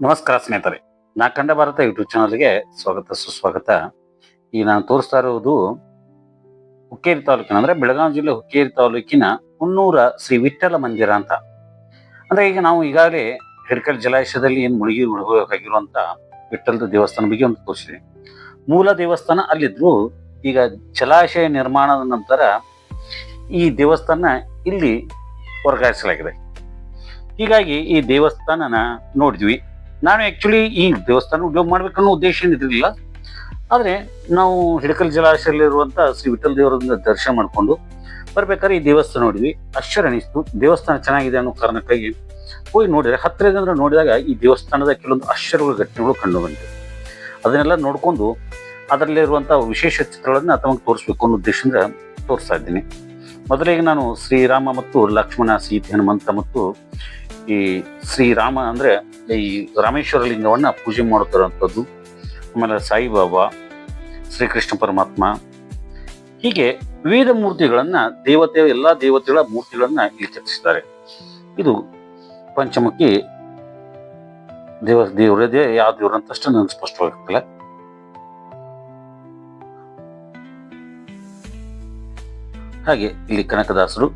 ನಮಸ್ಕಾರ ಸ್ನೇಹಿತರೆ, ನಾ ಕಂಡ ಭಾರತ ಯೂಟ್ಯೂಬ್ ಚಾನಲ್ಗೆ ಸ್ವಾಗತ ಸುಸ್ವಾಗತ. ಈ ನಾನು ತೋರಿಸ್ತಾ ಇರುವುದು ಹುಕ್ಕೇರಿ ತಾಲೂಕಿನ ಅಂದ್ರೆ ಬೆಳಗಾವಿ ಜಿಲ್ಲೆ ಹುಕ್ಕೇರಿ ತಾಲೂಕಿನ ಹುನ್ನೂರ ಶ್ರೀ ವಿಠ್ಠಲ ಮಂದಿರ ಅಂತ. ಅಂದ್ರೆ ಈಗ ನಾವು ಈಗಾಗಲೇ ಹಿಡಕಲ್ ಜಲಾಶಯದಲ್ಲಿ ಏನು ಮುಳುಗಿ ಹೋಗಿರುವಂತ ವಿಠ್ಠಲದ ದೇವಸ್ಥಾನ ಬಗ್ಗೆ ಒಂದು ತೋರಿಸಿದೆ. ಮೂಲ ದೇವಸ್ಥಾನ ಅಲ್ಲಿದ್ರು, ಈಗ ಜಲಾಶಯ ನಿರ್ಮಾಣದ ನಂತರ ಈ ದೇವಸ್ಥಾನ ಇಲ್ಲಿ ವರ್ಗಾಯಿಸಲಾಗಿದೆ. ಹೀಗಾಗಿ ಈ ದೇವಸ್ಥಾನನ ನೋಡಿದ್ವಿ. ನಾನು ಆಕ್ಚುಲಿ ಈ ದೇವಸ್ಥಾನ ಉದ್ಯೋಗ ಮಾಡ್ಬೇಕನ್ನೋ ಉದ್ದೇಶ ಏನಿರಲಿಲ್ಲ. ಆದ್ರೆ ನಾವು ಹಿಡಕಲ್ ಜಲಾಶಯದಲ್ಲಿರುವಂತ ಶ್ರೀ ವಿಠ್ಠಲ ದೇವರನ್ನ ದರ್ಶನ ಮಾಡ್ಕೊಂಡು ಬರ್ಬೇಕಾದ್ರೆ ಈ ದೇವಸ್ಥಾನ ನೋಡಿದ್ವಿ. ಆಶ್ಚರ್ಯ ಅನಿಸ್ತು. ದೇವಸ್ಥಾನ ಚೆನ್ನಾಗಿದೆ ಅನ್ನೋ ಕಾರಣಕ್ಕಾಗಿ ಹೋಗಿ ನೋಡಿದ್ರೆ, ಹತ್ತಿರದಿಂದ ನೋಡಿದಾಗ ಈ ದೇವಸ್ಥಾನದ ಕೆಲವೊಂದು ಆಶ್ಚರ್ಯಗಳ ಘಟನೆಗಳು ಕಂಡು ಬಂದಿವೆ. ಅದನ್ನೆಲ್ಲ ನೋಡ್ಕೊಂಡು ಅದರಲ್ಲಿರುವಂತಹ ವಿಶೇಷ ಚಿತ್ರಗಳನ್ನ ತಮಗೆ ತೋರಿಸ್ಬೇಕು ಅನ್ನೋ ಉದ್ದೇಶದಿಂದ ತೋರಿಸ್ತಾ ಇದ್ದೀನಿ. ಮೊದಲಿಗೆ ನಾನು ಶ್ರೀರಾಮ ಮತ್ತು ಲಕ್ಷ್ಮಣ, ಸೀತೆ, ಹನುಮಂತ ಮತ್ತು ಈ ಶ್ರೀರಾಮ ಅಂದ್ರೆ ಈ ರಾಮೇಶ್ವರ ಲಿಂಗವನ್ನ ಪೂಜೆ ಮಾಡುತ್ತಿರುವಂಥದ್ದು, ಆಮೇಲೆ ಸಾಯಿಬಾಬಾ, ಶ್ರೀಕೃಷ್ಣ ಪರಮಾತ್ಮ, ಹೀಗೆ ವಿವಿಧ ಮೂರ್ತಿಗಳನ್ನ ಎಲ್ಲಾ ದೇವತೆಗಳ ಮೂರ್ತಿಗಳನ್ನ ಇಲ್ಲಿ ಕೆತ್ತಿಸಿದ್ದಾರೆ. ಇದು ಪಂಚಮುಖಿ ದೇವರದೇ. ಯಾವ ದೇವರಂತಷ್ಟು ನನಗೆ ಸ್ಪಷ್ಟವಾಗಿರ್ತಿಲ್ಲ. ಹಾಗೆ ಇಲ್ಲಿ ಕನಕದಾಸರು,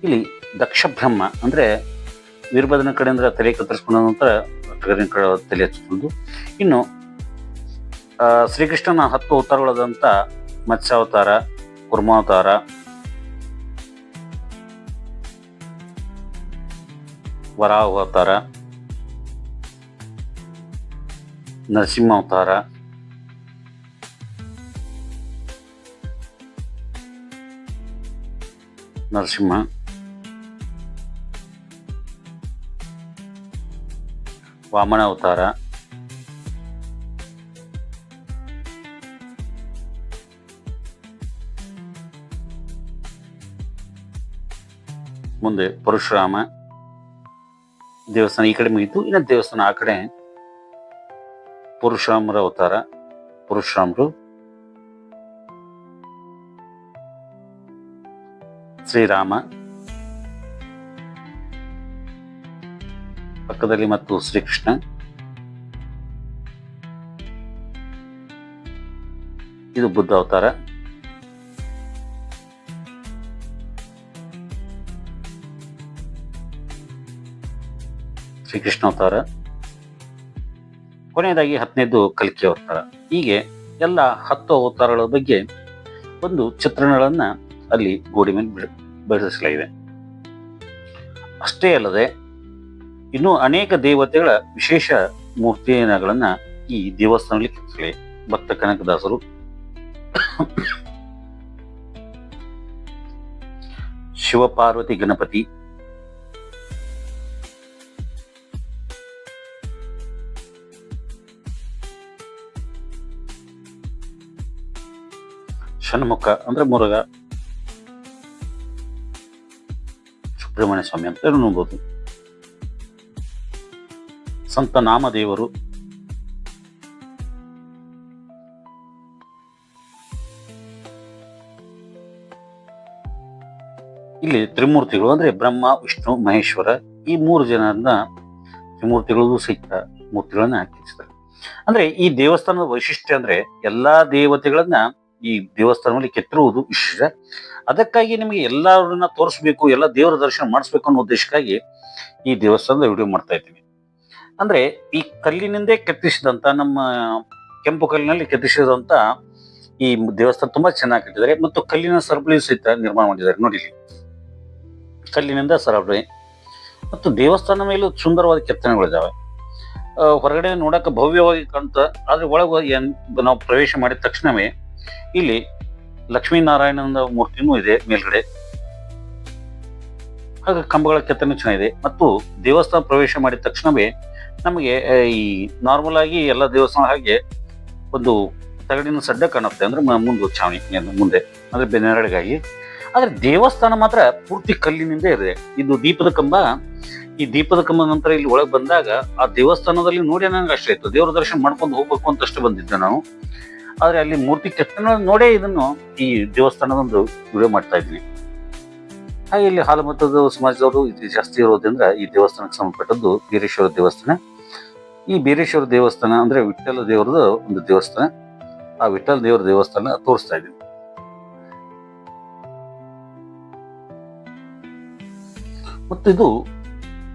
ಇಲ್ಲಿ ದಕ್ಷ ಬ್ರಹ್ಮ ಅಂದ್ರೆ ವೀರಭದ್ರನ ಕಡೆಯಿಂದ ತಲೆ ಕತ್ತರಿಸ್ಕೊಂಡ ನಂತರ ಟಗರಿನ ಕಡೆ ತಲೆ ಹಚ್ಚಿಕೊಂಡು, ಇನ್ನು ಶ್ರೀಕೃಷ್ಣನ 10 ಅವತಾರಗಳಾದಂಥ ಮತ್ಸ್ಯಾವತಾರ, ಕುರ್ಮಾವತಾರ, ವರಾಹ ಅವತಾರ, ನರಸಿಂಹ ಅವತಾರ, ನರಸಿಂಹ, ವಾಮನ ಅವತಾರ, ಮುಂದೆ ಪರಶುರಾಮ ದೇವಸ್ಥಾನ ಈ ಕಡೆ ಮುಗಿತು. ಇನ್ನ ದೇವಸ್ಥಾನ ಆ ಕಡೆ ಪರಶುರಾಮರ ಅವತಾರ, ಪರಶುರಾಮರು, ಶ್ರೀರಾಮ ಪಕ್ಕದಲ್ಲಿ ಮತ್ತು ಶ್ರೀಕೃಷ್ಣ, ಇದು ಬುದ್ಧ ಅವತಾರ, ಶ್ರೀಕೃಷ್ಣ ಅವತಾರ, ಕೊನೆಯದಾಗಿ 10ನೇದು ಕಲ್ಕಿ ಅವತಾರ. ಹೀಗೆ ಎಲ್ಲ 10 ಅವತಾರಗಳ ಬಗ್ಗೆ ಒಂದು ಚಿತ್ರಣಗಳನ್ನ ಅಲ್ಲಿ ಗೋಡೆ ಮೇಲೆ ಬೆಳೆಸಲಾಗಿದೆ. ಅಷ್ಟೇ ಅಲ್ಲದೆ ಇನ್ನೂ ಅನೇಕ ದೇವತೆಗಳ ವಿಶೇಷ ಮೂರ್ತಿಗಳನ್ನ ಈ ದೇವಸ್ಥಾನದಲ್ಲಿ ಕೆತ್ತಿಸಲಾಗಿದೆ. ಭಕ್ತ ಕನಕದಾಸರು, ಶಿವಪಾರ್ವತಿ ಗಣಪತಿ, ಷಣ್ಮುಖ ಅಂದ್ರೆ ಮುರುಘ, ಸುಬ್ರಹ್ಮಣ್ಯ ಸ್ವಾಮಿ ಅಂತ ನೋಡ್ಬೋದು, ಸಂತ ನಾಮದೇವರು, ಇಲ್ಲಿ ತ್ರಿಮೂರ್ತಿಗಳು ಅಂದ್ರೆ ಬ್ರಹ್ಮ, ವಿಷ್ಣು, ಮಹೇಶ್ವರ, ಈ 3 ಜನರನ್ನ ತ್ರಿಮೂರ್ತಿಗಳಿಗೂ ಸಹಿತ ಮೂರ್ತಿಗಳನ್ನ ಕೆತ್ತಿಸಿದ್ದಾರೆ. ಅಂದ್ರೆ ಈ ದೇವಸ್ಥಾನದ ವೈಶಿಷ್ಟ್ಯ ಅಂದ್ರೆ ಎಲ್ಲಾ ದೇವತೆಗಳನ್ನ ಈ ದೇವಸ್ಥಾನದಲ್ಲಿ ಕೆತ್ತಿರುವುದು ವಿಶೇಷ. ಅದಕ್ಕಾಗಿ ನಿಮಗೆ ಎಲ್ಲರನ್ನ ತೋರಿಸ್ಬೇಕು, ಎಲ್ಲ ದೇವರ ದರ್ಶನ ಮಾಡಿಸ್ಬೇಕು ಅನ್ನೋ ಉದ್ದೇಶಕ್ಕಾಗಿ ಈ ದೇವಸ್ಥಾನದ ವಿಡಿಯೋ ಮಾಡ್ತಾ ಇದ್ದೀನಿ. ಅಂದ್ರೆ ಈ ಕಲ್ಲಿನಿಂದೇ ಕೆತ್ತಿಸಿದಂತ, ನಮ್ಮ ಕೆಂಪು ಕಲ್ಲಿನಲ್ಲಿ ಕೆತ್ತಿಸಿದಂತ ಈ ದೇವಸ್ಥಾನ ತುಂಬಾ ಚೆನ್ನಾಗಿ ಕಟ್ಟಿದ್ದಾರೆ. ಮತ್ತು ಕಲ್ಲಿನ ಸರಪಳಿ ಸಹಿತ ನಿರ್ಮಾಣ ಮಾಡಿದ್ದಾರೆ. ನೋಡಿ, ಕಲ್ಲಿನಿಂದ ಸರಪಳಿ ಮತ್ತು ದೇವಸ್ಥಾನ ಮೇಲೂ ಸುಂದರವಾದ ಕೆತ್ತನೆಗಳಿದ್ದಾವೆ. ಹೊರಗಡೆ ನೋಡಕ್ಕೆ ಭವ್ಯವಾಗಿ ಕಾಣ್ತ, ಆದ್ರೆ ಒಳಗೆ ನಾವು ಪ್ರವೇಶ ಮಾಡಿದ ತಕ್ಷಣವೇ ಇಲ್ಲಿ ಲಕ್ಷ್ಮೀನಾರಾಯಣನ ಮೂರ್ತಿನೂ ಇದೆ ಮೇಲ್ಗಡೆ. ಹಾಗೆ ಕಂಬಗಳ ಕೆತ್ತನೆ ಚೆನ್ನಾಗಿದೆ. ಮತ್ತು ದೇವಸ್ಥಾನ ಪ್ರವೇಶ ಮಾಡಿದ ತಕ್ಷಣವೇ ನಮಗೆ ಈ ನಾರ್ಮಲ್ ಆಗಿ ಎಲ್ಲ ದೇವಸ್ಥಾನ ಹಾಗೆ ಒಂದು ತಗಡಿನ ಸಡ್ಡ ಕಾಣುತ್ತೆ, ಅಂದ್ರೆ ಮುಂದೆ ಛಾವಣಿ ಮುಂದೆ ಅಂದ್ರೆ ಬೆನ್ನೆರಳಿಗಾಗಿ. ಆದ್ರೆ ದೇವಸ್ಥಾನ ಮಾತ್ರ ಪೂರ್ತಿ ಕಲ್ಲಿನಿಂದ ಇದೆ. ಇದು ದೀಪದ ಕಂಬ. ಈ ದೀಪದ ಕಂಬ ನಂತರ ಇಲ್ಲಿ ಒಳಗೆ ಬಂದಾಗ ಆ ದೇವಸ್ಥಾನದಲ್ಲಿ ನೋಡಿ ನಂಗೆ ಅಷ್ಟೇ ಇತ್ತು, ದೇವರ ದರ್ಶನ ಮಾಡ್ಕೊಂಡು ಹೋಗ್ಬೇಕು ಅಂತ ಅಷ್ಟೇ ಬಂದಿದ್ದೆ ನಾವು. ಆದ್ರೆ ಅಲ್ಲಿ ಮೂರ್ತಿ ಕೆತ್ತನೆ ನೋಡೇ ಇದನ್ನು ಈ ದೇವಸ್ಥಾನದ ಒಂದು ವಿಡಿಯೋ ಮಾಡ್ತಾ ಇದ್ದೀನಿ. ಹಾಗೆ ಇಲ್ಲಿ ಹಾಲಮತದ ಸಮಾಜದವರು ಇದು ಜಾಸ್ತಿ ಇರೋದ್ರಿಂದ ಈ ದೇವಸ್ಥಾನಕ್ಕೆ ಸಂಬಂಧಪಟ್ಟದ್ದು ಬೀರೇಶ್ವರ ದೇವಸ್ಥಾನ. ಈ ಬೀರೇಶ್ವರ ದೇವಸ್ಥಾನ ಅಂದ್ರೆ ವಿಠ್ಠಲ ದೇವರದ ಒಂದು ದೇವಸ್ಥಾನ. ಆ ವಿಠ್ಠಲ ದೇವರ ದೇವಸ್ಥಾನ ತೋರಿಸ್ತಾ ಇದ್ದೀನಿ. ಮತ್ತು ಇದು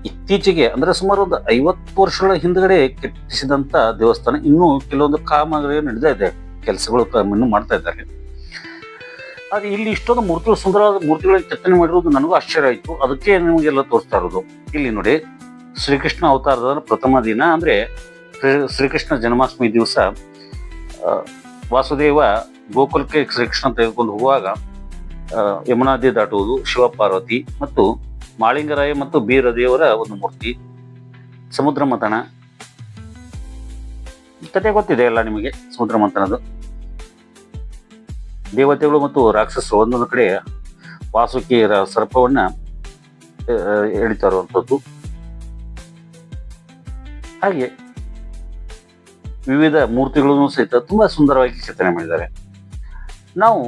ಇತ್ತೀಚೆಗೆ ಅಂದ್ರೆ ಸುಮಾರು ಒಂದು 50 ವರ್ಷಗಳ ಹಿಂದ್ಗಡೆ ಕಟ್ಟಿಸಿದಂತ ದೇವಸ್ಥಾನ. ಇನ್ನೂ ಕೆಲವೊಂದು ಕಾಮಗಾರಿ ನಡೀತಾ ಇದೆ, ಕೆಲಸಗಳು ಇನ್ನೂ ಮಾಡ್ತಾ ಇದ್ದಾರೆ. ಆದ್ರೆ ಇಲ್ಲಿ ಇಷ್ಟೊಂದು ಮೂರ್ತಿಗಳು, ಸುಂದರವಾದ ಮೂರ್ತಿಗಳಿಗೆ ಕೆತ್ತನೆ ಮಾಡಿರೋದು ನನಗೂ ಆಶ್ಚರ್ಯ ಆಯ್ತು. ಅದಕ್ಕೆ ನಿಮಗೆಲ್ಲ ತೋರಿಸ್ತಾ ಇರೋದು. ಇಲ್ಲಿ ನೋಡಿ, ಶ್ರೀಕೃಷ್ಣ ಅವತಾರದ ಪ್ರಥಮ ದಿನ ಅಂದ್ರೆ ಶ್ರೀಕೃಷ್ಣ ಜನ್ಮಾಷ್ಟಮಿ ದಿವಸ ವಾಸುದೇವ ಗೋಕುಲಕ್ಕೆ ಶ್ರೀಕೃಷ್ಣ ತೆಗೆದುಕೊಂಡು ಹೋಗುವಾಗ ಯಮುನಾ ನದಿ ದಾಟುವುದು, ಶಿವ ಪಾರ್ವತಿ ಮತ್ತು ಮಾಳಿಂಗರಾಯ ಮತ್ತು ಬೀರದೇವರ ಒಂದು ಮೂರ್ತಿ, ಸಮುದ್ರ ಮಂಥನ ಕತೆ ಗೊತ್ತಿದೆ ಎಲ್ಲ ನಿಮಗೆ. ಸಮುದ್ರ ಮಂಥನದು ದೇವತೆಗಳು ಮತ್ತು ರಾಕ್ಷಸರು ಒಂದೊಂದು ಕಡೆ ವಾಸುಕಿ ಸರ್ಪವನ್ನ ಎಳಿತಾ ಇರುವಂಥದ್ದು. ಹಾಗೆ ವಿವಿಧ ಮೂರ್ತಿಗಳನ್ನು ಸಹಿತ ತುಂಬಾ ಸುಂದರವಾಗಿ ಕೆತ್ತನೆ ಮಾಡಿದ್ದಾರೆ. ನಾವು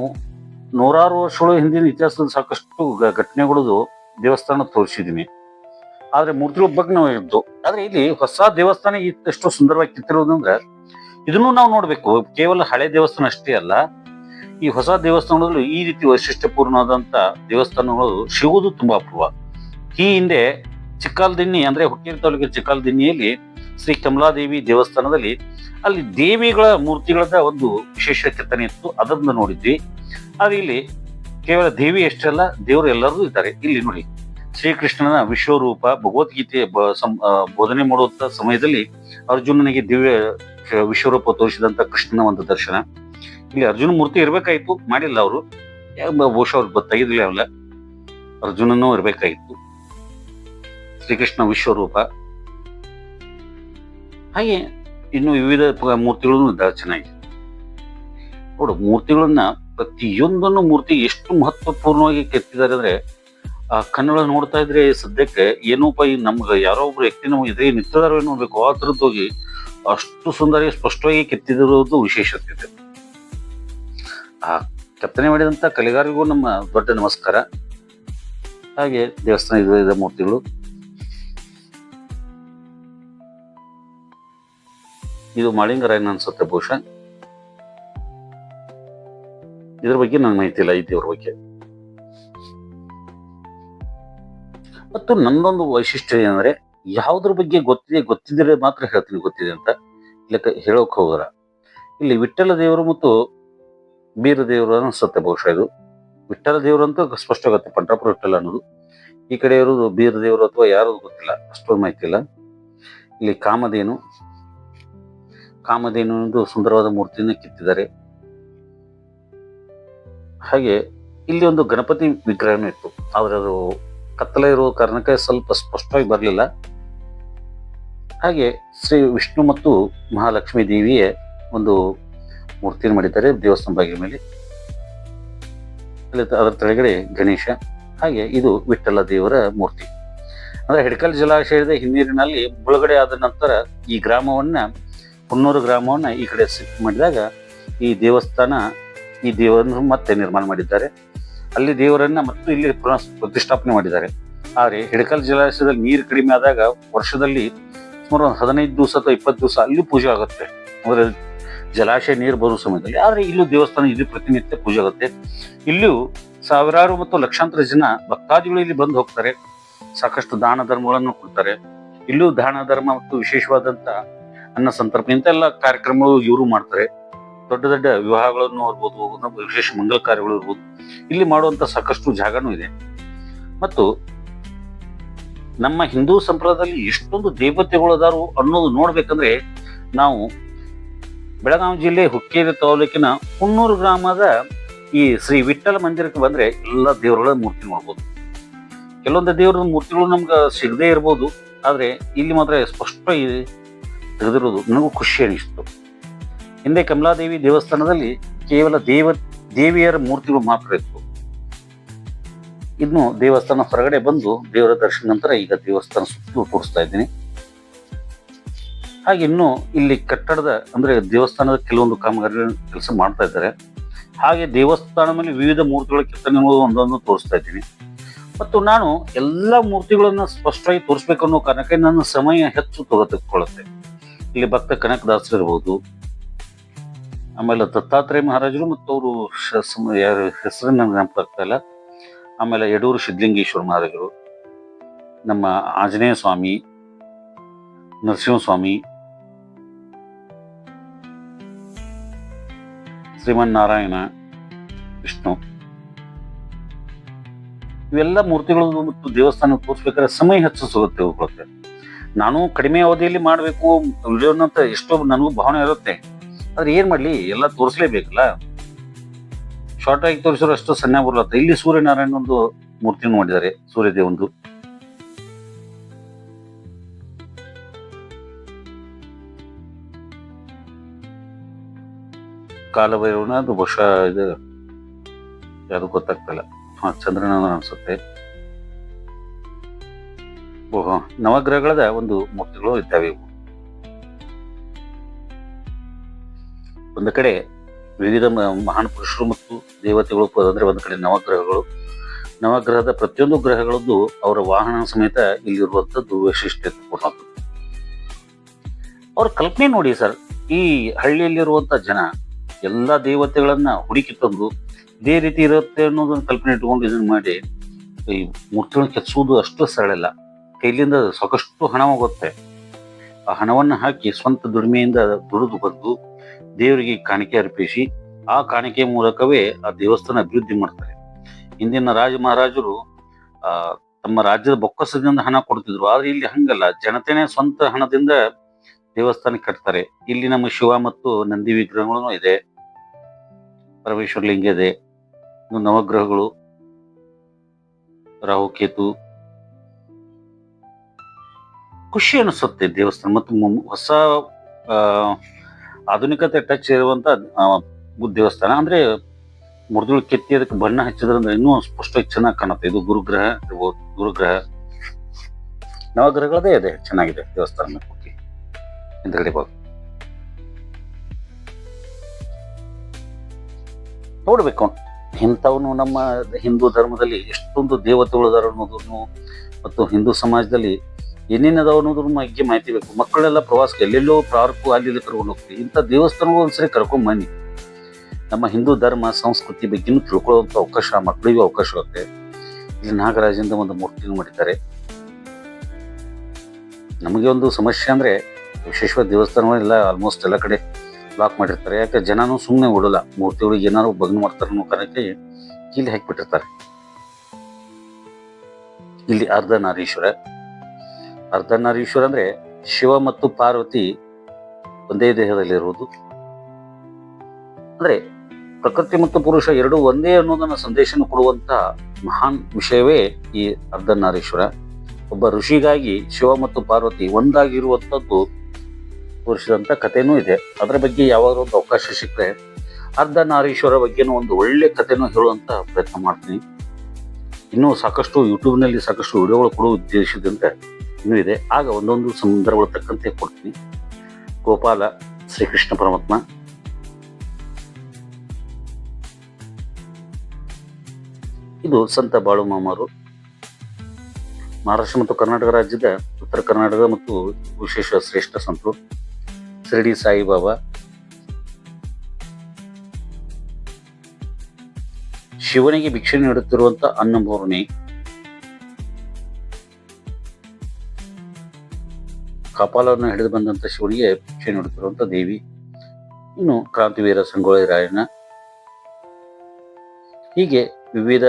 ನೂರಾರು ವರ್ಷಗಳ ಹಿಂದಿನ ಇತಿಹಾಸದ ಸಾಕಷ್ಟು ಘಟನೆಗಳದು ದೇವಸ್ಥಾನ ತೋರಿಸಿದ್ದೀನಿ. ಆದ್ರೆ ಮೂರ್ತಿಗಳ ಬಗ್ಗೆ ನಾವು ಇದ್ದು, ಆದ್ರೆ ಇಲ್ಲಿ ಹೊಸ ದೇವಸ್ಥಾನ ಎಷ್ಟು ಸುಂದರವಾಗಿ ಕಿತ್ತಿರೋದಂದ್ರೆ ಇದನ್ನು ನಾವು ನೋಡ್ಬೇಕು. ಕೇವಲ ಹಳೆ ದೇವಸ್ಥಾನ ಅಷ್ಟೇ ಅಲ್ಲ, ಈ ಹೊಸ ದೇವಸ್ಥಾನಗಳು ಈ ರೀತಿ ವೈಶಿಷ್ಟ್ಯಪೂರ್ಣವಾದಂತ ದೇವಸ್ಥಾನಗಳು ಸಿಗುವುದು ತುಂಬಾ ಅಪೂರ್ವ. ಈ ಹಿಂದೆ ಚಿಕ್ಕಾಲದಿನ್ನಿ ಅಂದ್ರೆ ಹುಕ್ಕೇರಿ ತಾಲೂಕಿನ ಚಿಕ್ಕಾಲದಿನ್ನಿಯಲ್ಲಿ ಶ್ರೀ ಕಮಲಾದೇವಿ ದೇವಸ್ಥಾನದಲ್ಲಿ ಅಲ್ಲಿ ದೇವಿಗಳ ಮೂರ್ತಿಗಳದ ಒಂದು ವಿಶೇಷ ಕೆತ್ತನೆ ಇತ್ತು, ಅದನ್ನ ನೋಡಿದ್ವಿ. ಆದ್ರೆ ಇಲ್ಲಿ ಕೇವಲ ದೇವಿ ಅಷ್ಟೇ ಅಲ್ಲ, ದೇವರು ಎಲ್ಲರೂ ಇದ್ದಾರೆ. ಇಲ್ಲಿ ನೋಡಿ, ಶ್ರೀಕೃಷ್ಣನ ವಿಶ್ವರೂಪ ಭಗವದ್ಗೀತೆ ಬೋಧನೆ ಮಾಡುವಂತ ಸಮಯದಲ್ಲಿ ಅರ್ಜುನನಿಗೆ ದಿವ್ಯ ವಿಶ್ವರೂಪ ತೋರಿಸಿದಂತ ಕೃಷ್ಣನ ಒಂದು ದರ್ಶನ. ಇಲ್ಲಿ ಅರ್ಜುನ ಮೂರ್ತಿ ಇರ್ಬೇಕಾಯ್ತು, ಮಾಡಿಲ್ಲ ಅವರು, ಬಹುಶಃ ಅವ್ರಿಗೆ ಗೊತ್ತಾಗಿದ್ದಿಲ್ಲ. ಅಲ್ಲ, ಅರ್ಜುನನೂ ಇರ್ಬೇಕಾಗಿತ್ತು, ಶ್ರೀಕೃಷ್ಣ ವಿಶ್ವರೂಪ. ಹಾಗೆ ಇನ್ನು ವಿವಿಧ ಮೂರ್ತಿಗಳು ಇದ್ದಾವೆ ಚೆನ್ನಾಗಿ. ನೋಡು, ಮೂರ್ತಿಗಳನ್ನ ಪ್ರತಿಯೊಂದನ್ನು ಮೂರ್ತಿ ಎಷ್ಟು ಮಹತ್ವಪೂರ್ಣವಾಗಿ ಕೆತ್ತಿದ್ದಾರೆ ಅಂದ್ರೆ ಆ ಕನ್ನಡ ನೋಡ್ತಾ ಇದ್ರೆ ಸದ್ಯಕ್ಕೆ ಏನೋಪ್ಪ ಈ ನಮ್ಗೆ ಯಾರೋ ಒಬ್ರು ವ್ಯಕ್ತಿ ನಮ್ಗೆ ಇದೇ ನಿಂತಿದಾರೋ ನೋಡ್ಬೇಕು, ಆ ಥರದ್ದು ಹೋಗಿ ಅಷ್ಟು ಸುಂದರ ಸ್ಪಷ್ಟವಾಗಿ ಕೆತ್ತಿದಿರೋದು ವಿಶೇಷತೆ ಇದೆ. ಆ ಕೆತ್ತನೆ ಮಾಡಿದಂತ ಕಲೆಗಾರಿಗೂ ನಮ್ಮ ದೊಡ್ಡ ನಮಸ್ಕಾರ. ಹಾಗೆ ದೇವಸ್ಥಾನ ಇದೆ ಮೂರ್ತಿಗಳು. ಇದು ಮಾಳಿಂಗರಾಯನ ಅನ್ಸುತ್ತೆ ಬಹುಶಃ. ಇದ್ರ ಬಗ್ಗೆ ನಂಗೆ ಮಾಹಿತಿ ಇಲ್ಲ, ಈ ದೇವ್ರ ಬಗ್ಗೆ. ಮತ್ತು ನನ್ನೊಂದು ವೈಶಿಷ್ಟ್ಯ ಏನಂದ್ರೆ, ಯಾವುದ್ರ ಬಗ್ಗೆ ಗೊತ್ತಿದ್ರೆ ಮಾತ್ರ ಹೇಳ್ತೀನಿ ಗೊತ್ತಿದೆ ಅಂತ, ಇಲ್ಲ ಹೇಳೋಕ್ ಹೋದ್ರ. ಇಲ್ಲಿ ವಿಠ್ಠಲ ದೇವರು ಮತ್ತು ಬೀರ ದೇವರು ಅನ್ಸುತ್ತೆ ಬಹುಶಃ. ಇದು ವಿಠ್ಠಲ ದೇವರು ಅಂತ ಸ್ಪಷ್ಟ ಆಗುತ್ತೆ, ಪಂಡ್ರಾಪುರ ವಿಠ್ಠಲ ಅನ್ನೋದು. ಈ ಕಡೆ ಇರೋದು ಬೀರ ದೇವರು ಅಥವಾ ಯಾರು ಗೊತ್ತಿಲ್ಲ, ಅಷ್ಟೊಂದು ಮಾಹಿತಿ ಇಲ್ಲ. ಇಲ್ಲಿ ಕಾಮಧೇನು ಸುಂದರವಾದ ಮೂರ್ತಿಯನ್ನು ಕಿತ್ತಿದ್ದಾರೆ. ಹಾಗೆ ಇಲ್ಲಿ ಒಂದು ಗಣಪತಿ ವಿಗ್ರಹನೂ ಇತ್ತು, ಆದ್ರೆ ಅದು ಕತ್ತಲೆ ಇರುವ ಕಾರಣಕ್ಕೆ ಸ್ವಲ್ಪ ಸ್ಪಷ್ಟವಾಗಿ ಬರಲಿಲ್ಲ. ಹಾಗೆ ಶ್ರೀ ವಿಷ್ಣು ಮತ್ತು ಮಹಾಲಕ್ಷ್ಮೀ ದೇವಿಯ ಒಂದು ಮೂರ್ತಿಯನ್ನು ಮಾಡಿದ್ದಾರೆ ದೇವಸ್ಥಾನ ಬಾಗಿಲ ಮೇಲೆ. ಅದರ ಕೆಳಗಡೆ ಗಣೇಶ. ಹಾಗೆ ಇದು ವಿಠ್ಠಲ ದೇವರ ಮೂರ್ತಿ. ಅಂದ್ರೆ ಹಿಡಕಲ್ ಜಲಾಶಯದ ಹಿನ್ನೀರಿನಲ್ಲಿ ಮುಳುಗಡೆ ಆದ ನಂತರ ಈ ಗ್ರಾಮವನ್ನ, ಹುನ್ನೂರು ಗ್ರಾಮವನ್ನ ಈ ಕಡೆ ಶಿಫ್ಟ್ ಮಾಡಿದಾಗ ಈ ದೇವರನ್ನು ಮತ್ತೆ ನಿರ್ಮಾಣ ಮಾಡಿದ್ದಾರೆ. ಅಲ್ಲಿ ದೇವರನ್ನ ಮತ್ತು ಇಲ್ಲಿ ಪುನಃ ಪ್ರತಿಷ್ಠಾಪನೆ ಮಾಡಿದ್ದಾರೆ. ಆದ್ರೆ ಹಿಡಕಲ್ ಜಲಾಶಯದಲ್ಲಿ ನೀರು ಕಡಿಮೆ ಆದಾಗ ವರ್ಷದಲ್ಲಿ ಸುಮಾರು 15 ದಿವಸ ಅಥವಾ 20 ದಿವಸ ಅಲ್ಲಿ ಪೂಜೆ ಆಗುತ್ತೆ, ಅಂದ್ರೆ ಜಲಾಶಯ ನೀರು ಬರುವ ಸಮಯದಲ್ಲಿ. ಆದ್ರೆ ಇಲ್ಲೂ ದೇವಸ್ಥಾನ ಇಲ್ಲಿ ಪ್ರತಿನಿತ್ಯ ಪೂಜೆ ಆಗುತ್ತೆ. ಇಲ್ಲೂ ಸಾವಿರಾರು ಮತ್ತು ಲಕ್ಷಾಂತರ ಜನ ಭಕ್ತಾದಿಗಳು ಇಲ್ಲಿ ಬಂದು ಹೋಗ್ತಾರೆ, ಸಾಕಷ್ಟು ದಾನ ಧರ್ಮಗಳನ್ನು ಕೊಡ್ತಾರೆ. ಇಲ್ಲೂ ದಾನ ಧರ್ಮ ಮತ್ತು ವಿಶೇಷವಾದಂತ ಅನ್ನ ಸಂತರ್ಪಣೆ ಇಂತೆಲ್ಲ ಕಾರ್ಯಕ್ರಮಗಳು ಇವರು ಮಾಡ್ತಾರೆ. ದೊಡ್ಡ ದೊಡ್ಡ ವಿವಾಹಗಳನ್ನು ಇರ್ಬೋದು, ವಿಶೇಷ ಮಂಗಲ ಕಾರ್ಯಗಳು ಇರ್ಬೋದು, ಇಲ್ಲಿ ಮಾಡುವಂತ ಸಾಕಷ್ಟು ಜಾಗನೂ ಇದೆ. ಮತ್ತು ನಮ್ಮ ಹಿಂದೂ ಸಂಪ್ರದಾಯದಲ್ಲಿ ಎಷ್ಟೊಂದು ದೇವತೆಗಳು ಅದಾರು ಅನ್ನೋದು ನೋಡ್ಬೇಕಂದ್ರೆ ನಾವು ಬೆಳಗಾವಿ ಜಿಲ್ಲೆ ಹುಕ್ಕೇರಿ ತಾಲೂಕಿನ ಹುನ್ನೂರು ಗ್ರಾಮದ ಈ ಶ್ರೀ ವಿಠ್ಠಲ ಮಂದಿರಕ್ಕೆ ಬಂದ್ರೆ ಎಲ್ಲ ದೇವರುಗಳ ಮೂರ್ತಿ ನೋಡ್ಬೋದು. ಕೆಲವೊಂದು ದೇವರ ಮೂರ್ತಿಗಳು ನಮ್ಗೆ ಸಿಗದೇ ಇರ್ಬೋದು, ಆದ್ರೆ ಇಲ್ಲಿ ಮಾತ್ರ ಸ್ಪಷ್ಟ ತೆಗೆದಿರೋದು ನನಗೂ ಖುಷಿ ಅನಿಸ್ತು. ಹಿಂದೆ ಕಮಲಾದೇವಿ ದೇವಸ್ಥಾನದಲ್ಲಿ ಕೇವಲ ದೇವಿಯರ ಮೂರ್ತಿಗಳು ಮಾತ್ರ ಇತ್ತು. ಇನ್ನು ದೇವಸ್ಥಾನ ಹೊರಗಡೆ ಬಂದು ದೇವರ ದರ್ಶನ ನಂತರ ಈಗ ದೇವಸ್ಥಾನ ಸುತ್ತಲೂ ತೋರಿಸ್ತಾ ಇದ್ದೀನಿ. ಹಾಗೆ ಇನ್ನು ಇಲ್ಲಿ ಕಟ್ಟಡದ ಅಂದ್ರೆ ದೇವಸ್ಥಾನದ ಕೆಲವೊಂದು ಕಾಮಗಾರಿ ಕೆಲಸ ಮಾಡ್ತಾ ಇದ್ದಾರೆ. ಹಾಗೆ ದೇವಸ್ಥಾನ ಮೇಲೆ ವಿವಿಧ ಮೂರ್ತಿಗಳ ಕೆತ್ತನೆಗಳು ಒಂದೊಂದು ತೋರಿಸ್ತಾ ಇದ್ದೀನಿ. ಮತ್ತು ನಾನು ಎಲ್ಲ ಮೂರ್ತಿಗಳನ್ನ ಸ್ಪಷ್ಟವಾಗಿ ತೋರಿಸ್ಬೇಕು ಅನ್ನೋ ಕಾರಣಕ್ಕೆ ನನ್ನ ಸಮಯ ಹೆಚ್ಚು ತೆಗೆದುಕೊಳ್ಳುತ್ತೆ. ಇಲ್ಲಿ ಭಕ್ತ ಕನಕದಾಸರು ಇರ್ಬೋದು, ಆಮೇಲೆ ದತ್ತಾತ್ರೇಯ ಮಹಾರಾಜರು ಮತ್ತು ಅವರು ಯಾರ ಹೆಸರನ್ನ ನನಗೆ ನೆನಪಾಗ್ತಾ ಇಲ್ಲ. ಆಮೇಲೆ ಯಡೂರು ಸಿದ್ಧಲಿಂಗೇಶ್ವರ ಮಹಾರಾಜರು, ನಮ್ಮ ಆಂಜನೇಯ ಸ್ವಾಮಿ, ನರಸಿಂಹಸ್ವಾಮಿ, ಶ್ರೀಮನ್ನಾರಾಯಣ, ವಿಷ್ಣು, ಇವೆಲ್ಲ ಮೂರ್ತಿಗಳು ಮತ್ತು ದೇವಸ್ಥಾನ ತೋರಿಸ್ಬೇಕಾದ್ರೆ ಸಮಯ ಹೆಚ್ಚು ತೆಗೆದುಕೊಳ್ಳುತ್ತೆ. ನಾನು ಕಡಿಮೆ ಅವಧಿಯಲ್ಲಿ ಮಾಡಬೇಕು ವಿಡಿಯೋನಂತ ಎಷ್ಟೋ ನನಗೂ ಭಾವನೆ ಇರುತ್ತೆ. ಆದ್ರೆ ಏನ್ ಮಾಡ್ಲಿ, ಎಲ್ಲ ತೋರಿಸ್ಲೇಬೇಕಲ್ಲ. ಶಾರ್ಟ್ ಆಗಿ ತೋರಿಸಿರೋ ಅಷ್ಟು ಸಣ್ಣ ಬರಲತ್ತ. ಇಲ್ಲಿ ಸೂರ್ಯನಾರಾಯಣ ಒಂದು ಮೂರ್ತಿ ಮಾಡಿದ್ದಾರೆ, ಸೂರ್ಯದೇವಂದು. ಕಾಲಭೈರವನ ಅದು ಬಹುಶಃ ಇದು ಯಾವುದು ಗೊತ್ತಾಗ್ತಿಲ್ಲ. ಚಂದ್ರನ ಅನ್ಸುತ್ತೆ. ಓಹೋ, ನವಗ್ರಹಗಳದ ಒಂದು ಮೂರ್ತಿಗಳು ಇದ್ದಾವೆ ಇವು. ಒಂದು ಕಡೆ ವಿವಿಧ ಮಹಾನ್ ಪುರುಷರು ಮತ್ತು ದೇವತೆಗಳು, ಅಂದ್ರೆ ಒಂದು ಕಡೆ ನವಗ್ರಹಗಳು. ನವಗ್ರಹದ ಪ್ರತಿಯೊಂದು ಗ್ರಹಗಳದ್ದು ಅವರ ವಾಹನ ಸಮೇತ ಇಲ್ಲಿರುವಂತದ್ದು ವೈಶಿಷ್ಟ್ಯಪೂರ್ಣದ್ದು. ಅವ್ರ ಕಲ್ಪನೆ ನೋಡಿ ಸರ್, ಈ ಹಳ್ಳಿಯಲ್ಲಿರುವಂತ ಜನ ಎಲ್ಲಾ ದೇವತೆಗಳನ್ನ ಹುಡುಕಿ ತಂದು ಇದೇ ರೀತಿ ಇರುತ್ತೆ ಅನ್ನೋದನ್ನ ಕಲ್ಪನೆ ಇಟ್ಕೊಂಡು ಇದನ್ನ ಮಾಡಿ ಈ ಮೂರ್ತಿಗಳನ್ನ ಕೆತ್ತಿಸುವುದು ಅಷ್ಟು ಸರಳ ಇಲ್ಲ. ಕೈಲಿಂದ ಸಾಕಷ್ಟು ಹಣ ಹೋಗುತ್ತೆ. ಆ ಹಣವನ್ನು ಹಾಕಿ ಸ್ವಂತ ದುಡಿಮೆಯಿಂದ ದುಡಿದು ಬಂದು ದೇವರಿಗೆ ಕಾಣಿಕೆ ಅರ್ಪಿಸಿ ಆ ಕಾಣಿಕೆ ಮೂಲಕವೇ ಆ ದೇವಸ್ಥಾನ ಅಭಿವೃದ್ಧಿ ಮಾಡ್ತಾರೆ. ಹಿಂದಿನ ರಾಜ ಮಹಾರಾಜರು ತಮ್ಮ ರಾಜ್ಯದ ಬೊಕ್ಕಸದಿಂದ ಹಣ ಕೊಡ್ತಿದ್ರು. ಆದ್ರೆ ಇಲ್ಲಿ ಹಂಗಲ್ಲ, ಜನತೆನೇ ಸ್ವಂತ ಹಣದಿಂದ ದೇವಸ್ಥಾನ ಕಟ್ತಾರೆ. ಇಲ್ಲಿ ನಮ್ಮ ಶಿವ ಮತ್ತು ನಂದಿ ವಿಗ್ರಹಗಳು ಇದೆ, ಪರಮೇಶ್ವರ ಲಿಂಗ ಇದೆ, ನವಗ್ರಹಗಳು, ರಾಹುಕೇತು. ಖುಷಿ ಅನಿಸುತ್ತೆ ದೇವಸ್ಥಾನ ಮತ್ತು ಹೊಸ ಆಧುನಿಕತೆ ಟಚ್ ಇರುವಂತ ದೇವಸ್ಥಾನ. ಅಂದ್ರೆ ಮೂರ್ತಿಗಳು ಕೆತ್ತಿ ಅದಕ್ಕೆ ಬಣ್ಣ ಹಚ್ಚಿದ್ರಂದ್ರೆ ಇನ್ನೂ ಸ್ಪಷ್ಟವಾಗಿ ಚೆನ್ನಾಗಿ ಕಾಣುತ್ತೆ. ಇದು ಗುರುಗ್ರಹ ಇರ್ಬೋದು, ಗುರುಗ್ರಹ, ನವಗ್ರಹಗಳದೇ ಇದೆ, ಚೆನ್ನಾಗಿದೆ ದೇವಸ್ಥಾನ. ಹಿಂದ್ಗಡೆ ಭಾಗ ನೋಡ್ಬೇಕು. ಇಂಥವನು ನಮ್ಮ ಹಿಂದೂ ಧರ್ಮದಲ್ಲಿ ಎಷ್ಟೊಂದು ದೇವತೆಗಳು ಅನ್ನೋದನ್ನು ಮತ್ತು ಹಿಂದೂ ಸಮಾಜದಲ್ಲಿ ಏನೇನದಾವ ಅನ್ನೋದ್ರ ಬಗ್ಗೆ ಮಾಹಿತಿ ಬೇಕು. ಮಕ್ಕಳೆಲ್ಲ ಪ್ರವಾಸಕ್ಕೆ ಎಲ್ಲೆಲ್ಲೋ ಪಾರ್ಕು ಅಲ್ಲಿ ಕರ್ಕೊಂಡು ಹೋಗ್ತೀವಿ. ಇಂಥ ದೇವಸ್ಥಾನಗಳು ಒಂದ್ಸರಿ ಕರ್ಕೊಂಡ್ ಬನ್ನಿ. ನಮ್ಮ ಹಿಂದೂ ಧರ್ಮ ಸಂಸ್ಕೃತಿ ಬಗ್ಗೆನೂ ತಿಳ್ಕೊಳ್ಳುವಂತ ಅವಕಾಶ ಮಕ್ಕಳಿಗೂ ಅವಕಾಶ ಆಗುತ್ತೆ. ಇಲ್ಲಿ ನಾಗರಾಜಂದ ಒಂದು ಮೂರ್ತಿನೂ ಮಾಡಿದ್ದಾರೆ. ನಮಗೆ ಒಂದು ಸಮಸ್ಯೆ ಅಂದ್ರೆ ವಿಶೇಷವಾದ ದೇವಸ್ಥಾನಗಳೆಲ್ಲ ಆಲ್ಮೋಸ್ಟ್ ಎಲ್ಲ ಕಡೆ ಲಾಕ್ ಮಾಡಿರ್ತಾರೆ. ಯಾಕೆ ಜನನೂ ಸುಮ್ಮನೆ ಓಡಲ್ಲ, ಮೂರ್ತಿಗಳಿಗೆ ಏನಾದ್ರು ಭಗ್ನ ಮಾಡ್ತಾರೆ ಅನ್ನೋ ಕಾರಣಕ್ಕೆ ಇಲ್ಲಿ ಹಾಕಿಬಿಟ್ಟಿರ್ತಾರೆ. ಇಲ್ಲಿ ಅರ್ಧನಾರೀಶ್ವರ. ಅರ್ಧನಾರೀಶ್ವರ ಅಂದ್ರೆ ಶಿವ ಮತ್ತು ಪಾರ್ವತಿ ಒಂದೇ ದೇಹದಲ್ಲಿರುವುದು. ಅಂದ್ರೆ ಪ್ರಕೃತಿ ಮತ್ತು ಪುರುಷ ಎರಡು ಒಂದೇ ಅನ್ನೋದನ್ನ ಸಂದೇಶನ ಕೊಡುವಂತ ಮಹಾನ್ ವಿಷಯವೇ ಈ ಅರ್ಧನಾರೀಶ್ವರ. ಒಬ್ಬ ಋಷಿಗಾಗಿ ಶಿವ ಮತ್ತು ಪಾರ್ವತಿ ಒಂದಾಗಿರುವಂತದ್ದು ತೋರಿಸಿದಂತ ಕಥೆನೂ ಇದೆ. ಅದರ ಬಗ್ಗೆ ಯಾವಾಗ ಒಂದು ಅವಕಾಶ ಸಿಕ್ಕರೆ ಅರ್ಧನಾರೀಶ್ವರ ಬಗ್ಗೆನೂ ಒಂದು ಒಳ್ಳೆ ಕಥೆನೂ ಹೇಳುವಂತ ಪ್ರಯತ್ನ ಮಾಡ್ತೀನಿ. ಇನ್ನೂ ಸಾಕಷ್ಟು ಯೂಟ್ಯೂಬ್ನಲ್ಲಿ ಸಾಕಷ್ಟು ವಿಡಿಯೋಗಳು ಕೊಡುವ ಉದ್ದೇಶದಿಂದ ಇನ್ನೂ ಇದೆ. ಆಗ ಒಂದೊಂದು ಸಂದರ್ಭಗಳು ತಕ್ಕಂತೆ ಕೊಡ್ತೀನಿ. ಗೋಪಾಲ ಶ್ರೀಕೃಷ್ಣ ಪರಮಾತ್ಮ. ಇದು ಸಂತ ಬಾಳು ಮಾಮಾರು. ಮಹಾರಾಷ್ಟ್ರ ಮತ್ತು ಕರ್ನಾಟಕ ರಾಜ್ಯದ ಉತ್ತರ ಕರ್ನಾಟಕ ಮತ್ತು ವಿಶೇಷ ಶ್ರೇಷ್ಠ ಸಂತರು. ಶಿರಡಿ ಸಾಯಿಬಾಬಾ. ಶಿವನಿಗೆ ಭಿಕ್ಷೆ ನೀಡುತ್ತಿರುವಂತ ಅನ್ನಪೂರ್ಣಿ. ಕಪಾಲವನ್ನು ಹಿಡಿದು ಬಂದಂತ ಶಿವನಿಗೆ ಭಿಕ್ಷೆ ನೀಡುತ್ತಿರುವಂತ ದೇವಿ. ಇನ್ನು ಕ್ರಾಂತಿವೀರ ಸಂಗೊಳ್ಳಿ ರಾಯಣ್ಣ. ಹೀಗೆ ವಿವಿಧ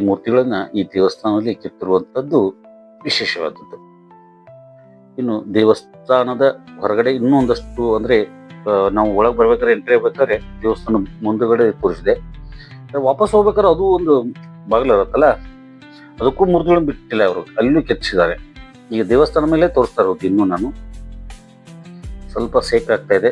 ಮೂರ್ತಿಗಳನ್ನ ಈ ದೇವಸ್ಥಾನದಲ್ಲಿ ಕೆತ್ತಿರುವಂತದ್ದು ವಿಶೇಷವಾದದ್ದು. ಇನ್ನು ದೇವಸ್ಥಾನದ ಹೊರಗಡೆ ಇನ್ನೂ ಒಂದಷ್ಟು ಅಂದ್ರೆ ನಾವು ಒಳಗೆ ಬರ್ಬೇಕಾದ್ರೆ ಎಂಟ್ರಿ ಆಗ್ಬೇಕಾದ್ರೆ ದೇವಸ್ಥಾನ ಮುಂದುಗಡೆ ತೋರಿಸಿದೆ. ವಾಪಸ್ ಹೋಗ್ಬೇಕಾದ್ರೆ ಅದು ಒಂದು ಬಾಗಿಲು ಇರುತ್ತಲ್ಲ, ಅದಕ್ಕೂ ಮೂರ್ತಿಗಳನ್ನು ಬಿಟ್ಟಿಲ್ಲ ಅವರು, ಅಲ್ಲೂ ಕೆತ್ತಿಸಿದ್ದಾರೆ. ಈಗ ದೇವಸ್ಥಾನ ಮೇಲೆ ತೋರಿಸ್ತಾ ಇರೋದು. ಇನ್ನು ನಾನು ಸ್ವಲ್ಪ ಸೇಕ್ ಆಗ್ತಾ ಇದೆ.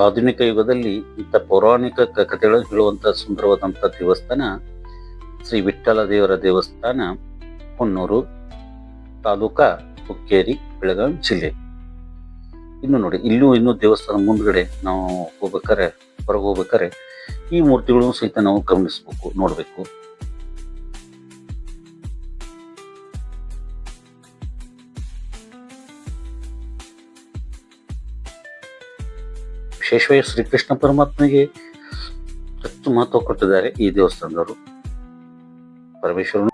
ಆಧುನಿಕ ಯುಗದಲ್ಲಿ ಇಂಥ ಪೌರಾಣಿಕ ಕಥೆಗಳನ್ನು ಹೇಳುವಂತ ಸುಂದರವಾದಂಥ ದೇವಸ್ಥಾನ ಶ್ರೀ ವಿಠ್ಠಲ ದೇವರ ದೇವಸ್ಥಾನ, ಹೊನ್ನೂರು, ತಾಲೂಕಾ ಹುಕ್ಕೇರಿ, ಬೆಳಗಾವಿ ಜಿಲ್ಲೆ. ಇನ್ನು ನೋಡಿ, ಇನ್ನೂ ದೇವಸ್ಥಾನ ಮುಂದ್ಗಡೆ ನಾವು ಹೊರಗೆ ಹೋಗ್ಬೇಕಾರೆ ಈ ಮೂರ್ತಿಗಳನ್ನು ಸಹಿತ ನಾವು ಗಮನಿಸ್ಬೇಕು, ನೋಡ್ಬೇಕು. ವಿಶೇಷವಾಗಿ ಶ್ರೀಕೃಷ್ಣ ಪರಮಾತ್ಮಗೆ ಹೆಚ್ಚು ಮಹತ್ವ ಕೊಟ್ಟಿದ್ದಾರೆ ಈ ದೇವಸ್ಥಾನದವರು. ಪರಮೇಶ್ವರನು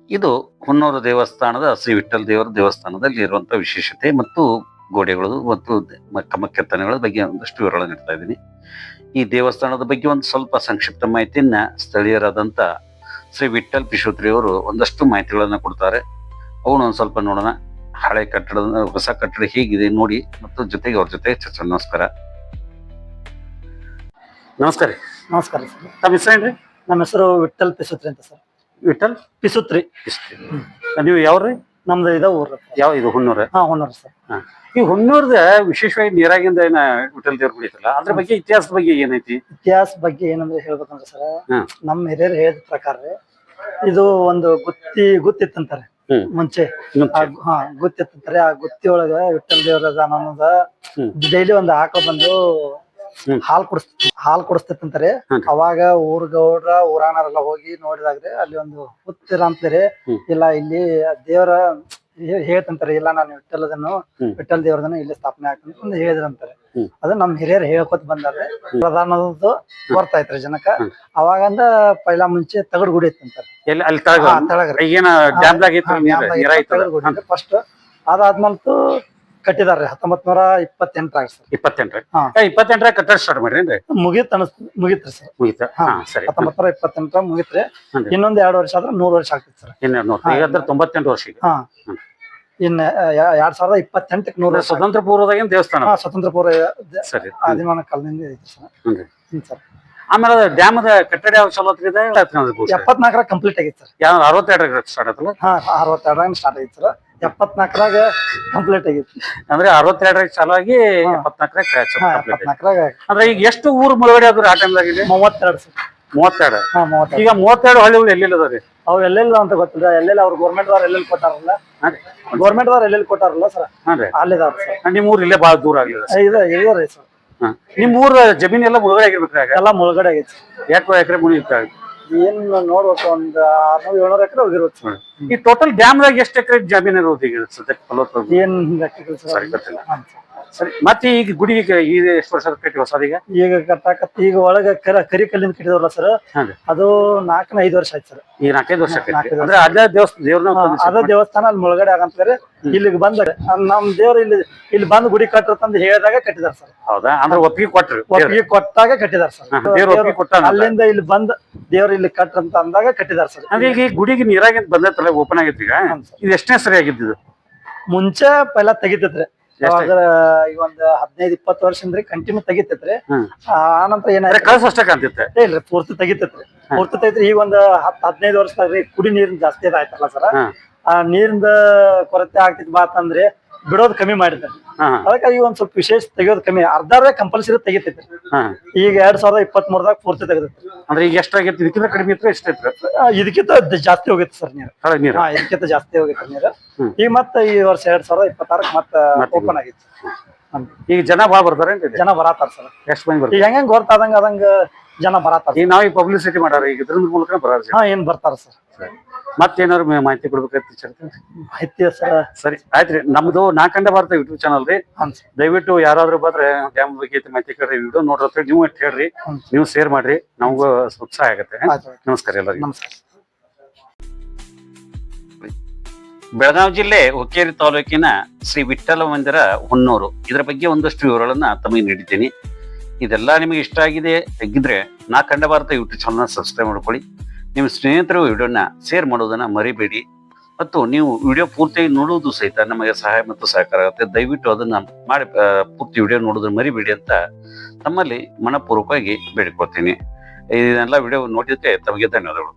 ಇದು ಹೊನ್ನೂರು ದೇವಸ್ಥಾನದ ಶ್ರೀ ವಿಠ್ಠಲ ದೇವರ ದೇವಸ್ಥಾನದಲ್ಲಿ ಇರುವಂತಹ ವಿಶೇಷತೆ ಮತ್ತು ಗೋಡೆಗಳು ಮತ್ತು ಕೆತ್ತನೆಗಳ ಬಗ್ಗೆ ಒಂದಷ್ಟು ವಿವರಣೆ ನೀಡ್ತಾ ಇದ್ದೀನಿ. ಈ ದೇವಸ್ಥಾನದ ಬಗ್ಗೆ ಒಂದು ಸ್ವಲ್ಪ ಸಂಕ್ಷಿಪ್ತ ಮಾಹಿತಿಯನ್ನ ಸ್ಥಳೀಯರಾದಂಥ ಶ್ರೀ ವಿಠ್ಠಲ್ ಪಿಶುತ್ರಿ ಅವರು ಒಂದಷ್ಟು ಮಾಹಿತಿಗಳನ್ನ ಕೊಡ್ತಾರೆ. ಅವನು ಒಂದು ಸ್ವಲ್ಪ ನೋಡೋಣ. ಹಳೆ ಕಟ್ಟಡದ ಹೊಸ ಕಟ್ಟಡ ಹೇಗಿದೆ ನೋಡಿ, ಮತ್ತು ಜೊತೆಗೆ ಅವ್ರ ಜೊತೆ ಚರ್ಚೆ. ನಮಸ್ಕಾರ. ನಮಸ್ಕಾರ ರೀ. ನಮಸ್ಕಾರ ಸರ್. ತಮ್ಮ ಹೆಸರು ಏನ್ರಿ? ನಮ್ಮ ಹೆಸರು ವಿಠ್ಠಲ್ ಪಿಸುತ್ರಿ ಅಂತ ಸರ್. ವಿಠ್ಠಲ್ ಪಿಸುತ್ರಿ. ನೀವು ಯಾವ್ರಿ? ನಮ್ದು ಇದ ಊರು. ಯಾವ ಇದು? ಹೊನ್ನೂರ? ಹಾ, ಹೊನ್ನೂರು ಸರ್. ಈ ಹೊನ್ನೂರದ ವಿಶೇಷವಾಗಿ ನೀರಾಗಿಂದ ಏನ ವಿಠ್ಠಲ್ ದೇವ್ರ ಕುಡಿತಲ್ಲ, ಅದ್ರ ಬಗ್ಗೆ ಇತಿಹಾಸದ ಬಗ್ಗೆ ಏನೈತಿ? ಇತಿಹಾಸ ಬಗ್ಗೆ ಏನಂದ್ರೆ ಹೇಳ್ಬೇಕಂದ್ರೆ ಸರ್, ನಮ್ಮ ಹಿರಿಯರು ಹೇಳಿದ ಪ್ರಕಾರ ಇದು ಒಂದು ಗುತ್ತಿತ್ತಂತಾರೆ ಮುಂಚೆ. ಗುತ್ತಿತ್ತಂತಾರೆ. ಆ ಗುತ್ತಿ ಒಳಗ ವಿಠ್ಠಲ್ ದೇವರ ಅನ್ನೋದ ಡೈಲಿ ಒಂದು ಆಕಳ ಬಂದು ಹಾಲ್ ಕುಡಿಸ್ತಿತ್ತಂತಾರೆ. ಅವಾಗ ಊರ್ಗೌಡ್ರ ಊರಾಣರೆಲ್ಲ ಹೋಗಿ ನೋಡಿದಾಗ್ರೆ ಅಲ್ಲಿ ಒಂದು ಹುತ್ತಿರ ಅಂತಾರೆ. ಇಲ್ಲ ಇಲ್ಲಿ ದೇವರ ಹೇಳ್ತಂತಾರೆ, ಇಲ್ಲ ನಾನು ವಿಠ್ಠಲ ದೇವರದನ್ನು ಇಲ್ಲಿ ಸ್ಥಾಪನೆ ಆಗ್ತಂತ ಒಂದು ಹೇಳಿದ್ರಂತಾರೆ. ಅದು ನಮ್ ಹಿರಿಯರು ಹೇಳ್ಕೊತ ಬಂದಾರೆ. ಪ್ರಧಾನದ್ದು ಬರ್ತಾ ಇತ್ರಿ ಜನಕ್ಕ. ಅವಾಗಂದ ಪೈಲಾ ಮುಂಚೆ ತಗಡ್ ಗುಡಿ ಇತ್ತಂತಾರೆ. ಫಸ್ಟ್ ಅದಾದ್ಮೇಲೆ ಕಟ್ಟಿದಾರ್ರಿ 1928 ಸರ್. 28 ಕಟ್ಟಡ ಸ್ಟಾರ್ಟ್ ಮಾಡ್ರಿ? ಮುಗಿತ್ರಿ ಸರ್. 1928 ಮುಗಿತ್ರಿ. ಇನ್ನೊಂದ್ 2 ವರ್ಷ ಆದ್ರೆ 100 ವರ್ಷ ಆಗ್ತೈತಿ ಸರ್. 98 ವರ್ಷ. ಇನ್ನ 2028 100 ವರ್ಷ. ಸ್ವತಂತ್ರ ಪೂರ್ವದಾಗಿನ ದೇವಸ್ಥಾನ? ಸ್ವತಂತ್ರ ಪೂರ್ವ ಆದಿಮಾನ ಕಾಲದಿಂದ ಐತಿ ಸರ್. ಆಮೇಲೆ ಡ್ಯಾಮದ ಕಟ್ಟಡ ಯಾವ ಚಲೋ 74 ಕಂಪ್ಲೀಟ್ ಆಗಿತ್ತು ಸರ್. 62 ಸ್ಟಾರ್ಟ್ ಆಯ್ತಲ್ಲ? 62 ಸ್ಟಾರ್ಟ್ ಆಗಿತ್ತು ಸರ್. 74 ಕಂಪ್ಲೀಟ್ ಆಗಿತ್ತು. ಅಂದ್ರೆ 62 ಚಾಲು ಆಗಿ 74 ಅಂದ್ರೆ ಈಗ ಎಷ್ಟು ಊರು ಮುಳುಗಡೆ ಆದ್ರೆ ಆ ಟೈಮ್ದಾಗ? 32 ಸರ್. 32. ಈಗ 32 ಹಳ್ಳಿಗಳು ಎಲ್ಲೆಲ್ಲ ಅದಾವ್ರಿ? ಅವ್ ಎಲ್ಲೆಲ್ಲ ಅಂತ ಗೊತ್ತಿಲ್ಲ. ಎಲ್ಲೆಲ್ಲ ಅವ್ರು ಗೌರ್ಮೆಂಟ್ ದವ್ರು ಎಲ್ಲೆಲ್ಲಿ ಕೊಟ್ಟಾರಲ್ಲ, ಗೌರ್ಮೆಂಟ್ ದವ್ರು ಎಲ್ಲೆಲ್ಲಿ ಕೊಟ್ಟಾರಲ್ಲ ಸರ್, ಅಲ್ಲಿದಾವ್ರಿ ಸರ್. ನಿಮ್ ಊರ್ ಇಲ್ಲೇ ಬಾಳ ದೂರ ಆಗಿಲ್ಲ ಇದೆ ಸರ್. ನಿಮ್ ಊರ ಜಮೀನ್ ಎಲ್ಲ ಮುಳುಗಡೆ ಆಗಿರ್ಬೇಕ್ರಿ? ಎಲ್ಲ ಮುಳುಗಡೆ ಆಗೈತಿ. ಎಷ್ಟು ಎಕರೆ ಮುಳುಗಿತ್ತು? ಏನ್ ನೋಡ್ಬೇಕು, ಒಂದ್ 600-700 ಎಕರೆ ಹೋಗಿರ್ಬೇಕು ಸರ್. ಈ ಟೋಟಲ್ ಡ್ಯಾಮ್ದಾಗ ಎಷ್ಟು ಎಕರೆ ಜಮೀನ್ ಇರೋದು ಈಗ ಸದ್ಯಕ್ಕೆ? ಏನ್ ಗೊತ್ತಿಲ್ಲ. ಸರಿ, ಮತ್ತೆ ಈಗ ಗುಡಿ ಈಗ ಎಷ್ಟು ವರ್ಷ ಕಟ್ಟಿ ಹೊಸದೀಗ? ಈಗ ಕಟ್ಟಾಕತ್ತಿ. ಈಗ ಒಳಗ ಕರಿ ಕಲ್ಲಿಂದ ಕಟ್ಟಿದವಲ್ಲ ಸರ್, ಅದು 4-5 ವರ್ಷ ಆಯ್ತು ಸರ್. ಈಗ 4-5 ವರ್ಷ ಅಂದ್ರೆ ಅದೇ ಅದ ದೇವಸ್ಥಾನ ಅಲ್ಲಿ ಮುಳುಗಡೆ ಆಗಂತಾರೆ. ಇಲ್ಲಿಗೆ ಬಂದ್ರೆ ನಮ್ ದೇವ್ರ ಇಲ್ಲಿ ಬಂದು ಗುಡಿ ಕಟ್ಟಂತ ಹೇಳಿದಾಗ ಕಟ್ಟಿದಾರ ಸರ್. ಹೌದಾ? ಅಂದ್ರೆ ಒಪ್ಪಿಗೆ ಕೊಟ್ಟಾಗ ಕಟ್ಟಿದಾರ ಸರ್. ಅಲ್ಲಿಂದ ಇಲ್ಲಿ ಬಂದ್ ದೇವ್ರ ಇಲ್ಲಿ ಕಟ್ಟಂತ ಅಂದಾಗ ಕಟ್ಟಿದಾರ ಸರ್. ಅಂದ್ರೆ ಈಗ ಗುಡಿಗೆ ನೀರಾಗಿಂದ ಬಂದೈತಲ್ಲ, ಓಪನ್ ಆಗೈತಿ. ಈಗ ಇದು ಎಷ್ಟನೇ ಸರಿ ಆಗಿದ್ದು? ಮುಂಚೆ ಪೈಲಾ ತೆಗಿತೈತ್ರಿ. ಈಗ ಒಂದ್ 15-20 ವರ್ಷ ಕಂಟಿನ್ಯೂ ತೆಗಿತೈತ್ರಿ. ಆನಂತರ ಏನಾಯ್ತು? ಇಲ್ರಿ, ಪೂರ್ತಿ ತೆಗಿತೈತ್ರಿ. ಪೂರ್ತಿ ತೆಗಿತ್ರಿ. ಈಗ ಒಂದ್ 10-15 ವರ್ಷದಾಗ ಕುಡಿ ನೀರಿನ ಜಾಸ್ತಿ ಆಯ್ತಲ್ಲ ಸರ್. ಆ ನೀರಿಂದ ಕೊರತೆ ಆಗ್ತಿದ್ ಬಾತಂದ್ರೆ ಬಿಡೋದು ಕಮ್ಮಿ ಮಾಡಿದ್ದಾರೆ. ಅದಕ್ಕಾಗಿ ಒಂದ್ ಸ್ವಲ್ಪ ವಿಶೇಷ ತೆಗಿಯೋದು ಕಮ್ಮಿ. ಅರ್ಧ ಕಂಪಲ್ಸರಿ ತೆಗಿತೈತ್ರಿ. ಈಗ 2023ದಾಗ ಪೂರ್ತಿ ತೆಗೆದೈತ್ರಿ. ಅಂದ್ರೆ ಈಗ ಎಷ್ಟಾಗೈತಿ? ಇದಕ್ಕಿಂತ ಕಡಿಮೆ ಇತ್ತು? ಎಷ್ಟೈತ್ರಿ? ಇದಕ್ಕಿಂತ ಜಾಸ್ತಿ ಹೋಗಿತ್ತು ಸರ್ ನೀರು. ಇದಕ್ಕಿಂತ ಜಾಸ್ತಿ ಹೋಗಿತ್ತು ನೀರು. ಈಗ ಮತ್ತೆ ಈ ವರ್ಷ 2026 ಮತ್ತೆ ಓಪನ್ ಆಗಿತ್ತು. ಈಗ ಜನ ಬಾಳ ಬರ್ತಾರೇನ್ರಿ? ಜನ ಬರತಾರ ಸರ್. ಎಷ್ಟು ಮಂದಿ ಬರ್ತಾರೆ? ಈಗ ಹೆಂಗ ಗೊತ್ತಾದಂಗ ಜನ ಬರತಾರ. ಈಗ ನಾವ್ ಪಬ್ಲಿಸಿಟಿ ಮಾಡಾರ, ಈಗ ಇದ್ರ ಮೂಲಕ ಬರಾರ. ಏನ್ ಬರ್ತಾರ ಸರ್. ಮತ್ತೇನಾದ್ರು ಮಾಹಿತಿ ಕೊಡ್ಬೇಕಾಯ್ತು? ಮಾಹಿತಿ ಸರ್. ಸರಿ, ಆಯ್ತ್ರಿ. ನಮ್ದು ನಾಕಂಡ ಭಾರತ ಯೂಟ್ಯೂಬ್ ಚಾನಲ್ ರೀ. ದಯವಿಟ್ಟು ಯಾರಾದ್ರೂ ಬಂದ್ರೆ ಡ್ಯಾಮ್ ಬಗ್ಗೆ ಮಾಹಿತಿ ಕೇಳ್ರಿ, ವಿಡಿಯೋ ನೋಡ್ರಿ, ನೀವು ಹೇಳ್ರಿ, ನೀವು ಶೇರ್ ಮಾಡ್ರಿ, ನಮಗೂ ಉತ್ಸಾಹ ಆಗತ್ತೆ. ನಮಸ್ಕಾರ ಎಲ್ಲರಿಗೂ. ನಮಸ್ಕಾರ. ಬೆಳಗಾವಿ ಜಿಲ್ಲೆ ಹುಕ್ಕೇರಿ ತಾಲೂಕಿನ ಶ್ರೀ ವಿಠ್ಠಲ ಮಂದಿರ ಹೊನ್ನೂರು, ಇದರ ಬಗ್ಗೆ ಒಂದಷ್ಟು ವಿವರಗಳನ್ನ ತಮಗೆ ನೀಡಿದ್ದೀನಿ. ಇದೆಲ್ಲ ನಿಮಗೆ ಇಷ್ಟ ಆಗಿದೆ ಆಗಿದ್ರೆ ನಾಕಂಡ ಭಾರತ ಯೂಟ್ಯೂಬ್ ಚಾನಲ್ ಸಬ್ಸ್ಕ್ರೈಬ್ ಮಾಡ್ಕೊಳ್ಳಿ. ನಿಮ್ಮ ಸ್ನೇಹಿತರು ವಿಡಿಯೋನ ಶೇರ್ ಮಾಡೋದನ್ನ ಮರಿಬೇಡಿ. ಮತ್ತು ನೀವು ವಿಡಿಯೋ ಪೂರ್ತಿಯಾಗಿ ನೋಡುವುದು ಸಹಿತ ನಮಗೆ ಸಹಾಯ ಮತ್ತು ಸಹಕಾರ ಆಗುತ್ತೆ. ದಯವಿಟ್ಟು ಅದನ್ನ ಮಾಡಿ ಪೂರ್ತಿ ವಿಡಿಯೋ ನೋಡೋದನ್ನ ಮರಿಬೇಡಿ ಅಂತ ತಮ್ಮಲ್ಲಿ ಮನಪೂರ್ವಕವಾಗಿ ಬೇಡಿಕೊಳ್ತೀನಿ. ಇದನ್ನೆಲ್ಲ ವಿಡಿಯೋ ನೋಡಿದ್ದಕ್ಕೆ ತಮಗೆ ಧನ್ಯವಾದಗಳು.